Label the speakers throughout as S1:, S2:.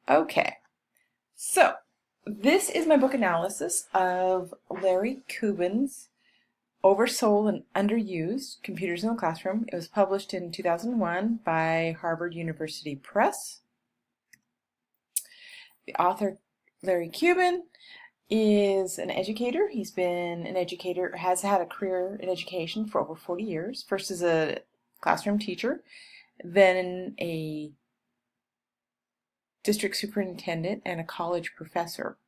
S1: Okay, so this is my book analysis of Larry Cuban's Oversold and Underused, Computers in the Classroom. It was published in 2001 by Harvard University Press. The author, Larry Cuban, is an educator. He's been an educator, has had a career in education for over 40 years. First as a classroom teacher, then a district superintendent and a college professor.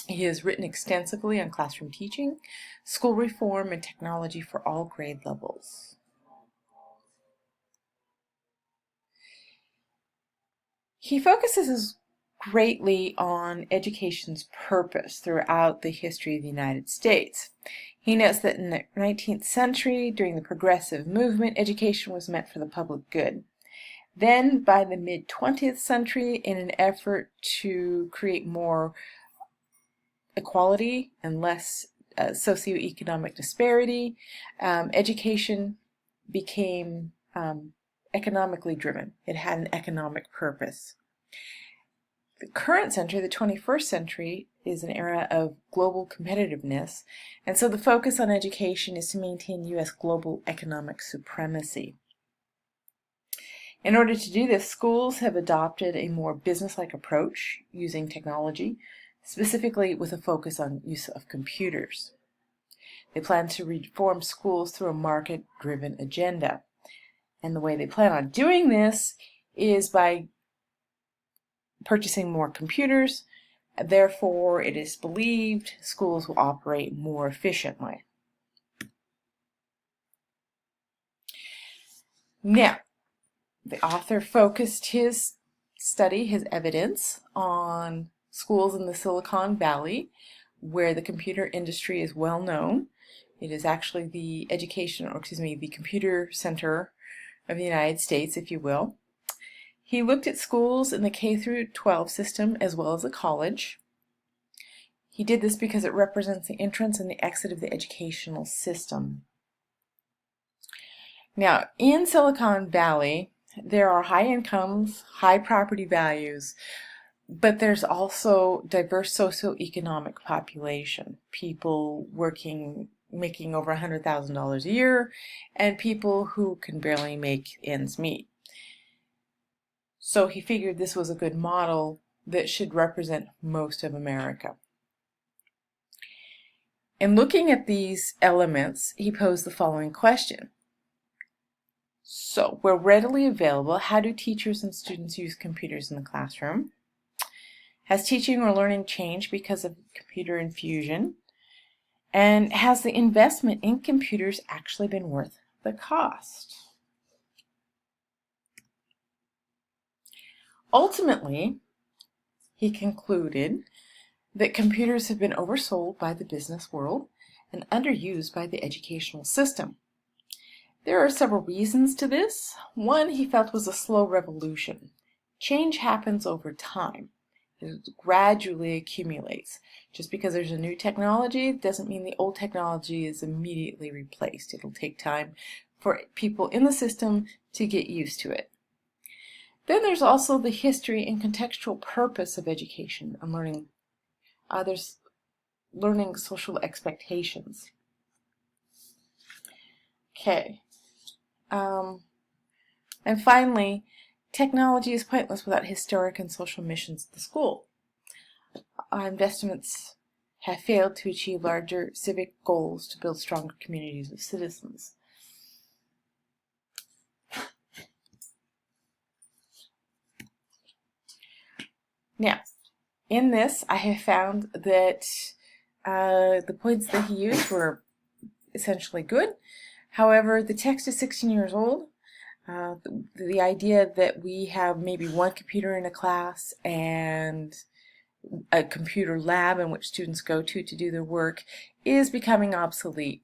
S1: He has written extensively on classroom teaching, school reform, and technology for all grade levels. He focuses greatly on education's purpose throughout the history of the United States. He notes that in the 19th century, during the progressive movement, education was meant for the public good. Then, by the mid-20th century, in an effort to create more equality and less socioeconomic disparity, education became economically driven. It had an economic purpose. The current century, the 21st century, is an era of global competitiveness, and so the focus on education is to maintain U.S. global economic supremacy. In order to do this, schools have adopted a more business-like approach using technology, specifically with a focus on use of computers. They plan to reform schools through a market-driven agenda. And the way they plan on doing this is by purchasing more computers. Therefore, it is believed schools will operate more efficiently. Now, the author focused his study, his evidence, on schools in the Silicon Valley, where the computer industry is well known. It is actually the the computer center of the United States, if you will. He looked at schools in the K through 12 system as well as the college. He did this because it represents the entrance and the exit of the educational system. Now, in Silicon Valley, there are high incomes, high property values, but there's also diverse socioeconomic population, people making over $100,000 a year, and people who can barely make ends meet. So he figured this was a good model that should represent most of America. In looking at these elements, he posed the following question. So, where readily available, how do teachers and students use computers in the classroom? Has teaching or learning changed because of computer infusion? And has the investment in computers actually been worth the cost? Ultimately, he concluded that computers have been oversold by the business world and underused by the educational system. There are several reasons to this. One, he felt, was a slow revolution. Change happens over time. It gradually accumulates. Just because there's a new technology doesn't mean the old technology is immediately replaced. It'll take time for people in the system to get used to it. Then there's also the history and contextual purpose of education and learning. There's learning social expectations. Okay. And finally, technology is pointless without historic and social missions of the school. Our investments have failed to achieve larger civic goals to build stronger communities of citizens. Now, in this, I have found that the points that he used were essentially good. However, the text is 16 years old. The idea that we have maybe one computer in a class and a computer lab in which students go to do their work is becoming obsolete.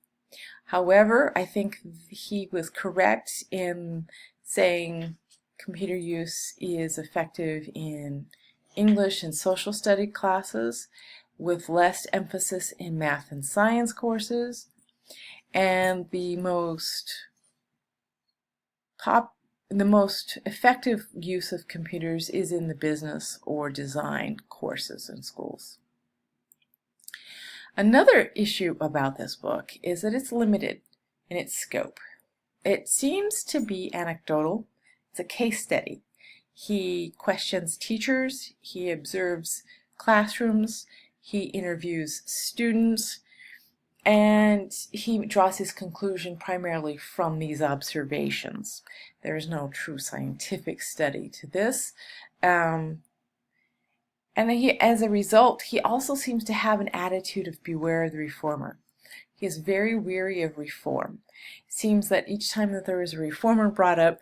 S1: However, I think he was correct in saying computer use is effective in English and social study classes with less emphasis in math and science courses. And the most the most effective use of computers is in the business or design courses in schools. Another issue about this book is that it's limited in its scope. It seems to be anecdotal. It's a case study. He questions teachers, he observes classrooms, he interviews students, and he draws his conclusion primarily from these observations. There is no true scientific study to this. And as a result, he also seems to have an attitude of beware the reformer. He is very weary of reform. It seems that each time that there is a reformer brought up,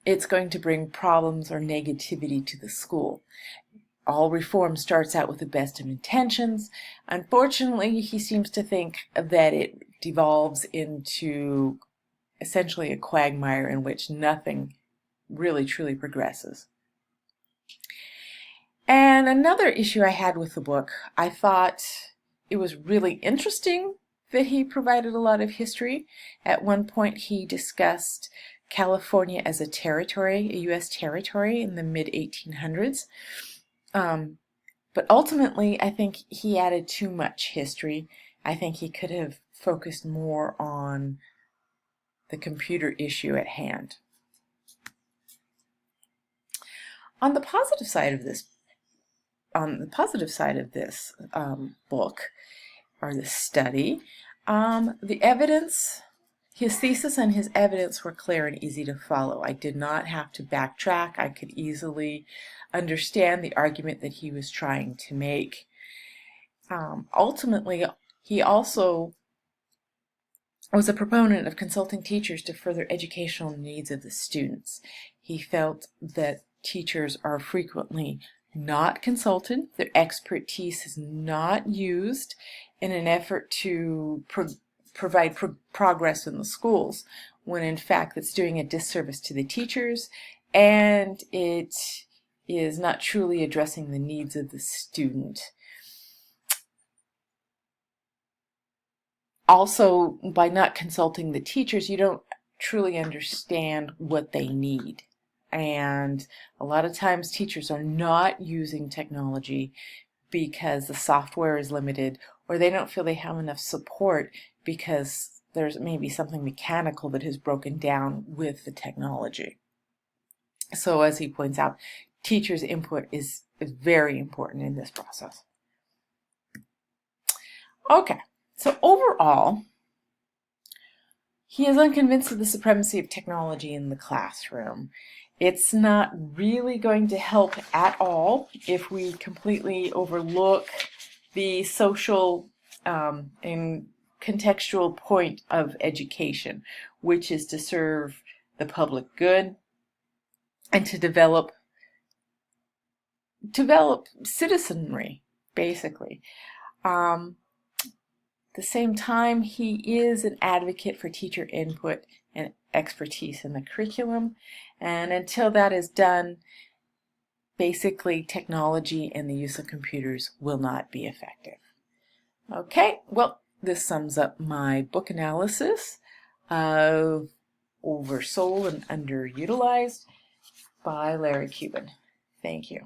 S1: it's going to bring problems or negativity to the school. All reform starts out with the best of intentions. Unfortunately, he seems to think that it devolves into essentially a quagmire in which nothing really truly progresses. And another issue I had with the book, I thought it was really interesting that he provided a lot of history. At one point he discussed California as a territory, a U.S. territory in the mid-1800s. But ultimately, I think he added too much history. I think he could have focused more on the computer issue at hand. On the positive side of this book, or this study, the evidence, his thesis and his evidence were clear and easy to follow. I did not have to backtrack. I could easily understand the argument that he was trying to make. Ultimately, he also was a proponent of consulting teachers to further educational needs of the students. He felt that teachers are frequently not consulted, their expertise is not used in an effort to provide progress in the schools, when in fact it's doing a disservice to the teachers, and it is not truly addressing the needs of the student. Also, by not consulting the teachers, you don't truly understand what they need. And a lot of times teachers are not using technology because the software is limited, or they don't feel they have enough support because there's maybe something mechanical that has broken down with the technology. So as he points out, teachers' input is very important in this process. Okay, so overall, he is unconvinced of the supremacy of technology in the classroom. It's not really going to help at all if we completely overlook the social and contextual point of education, which is to serve the public good and to develop citizenry, basically. At the same time, he is an advocate for teacher input and expertise in the curriculum, and until that is done, basically technology and the use of computers will not be effective. Okay, well, this sums up my book analysis of Oversold and Underutilized by Larry Cuban. Thank you.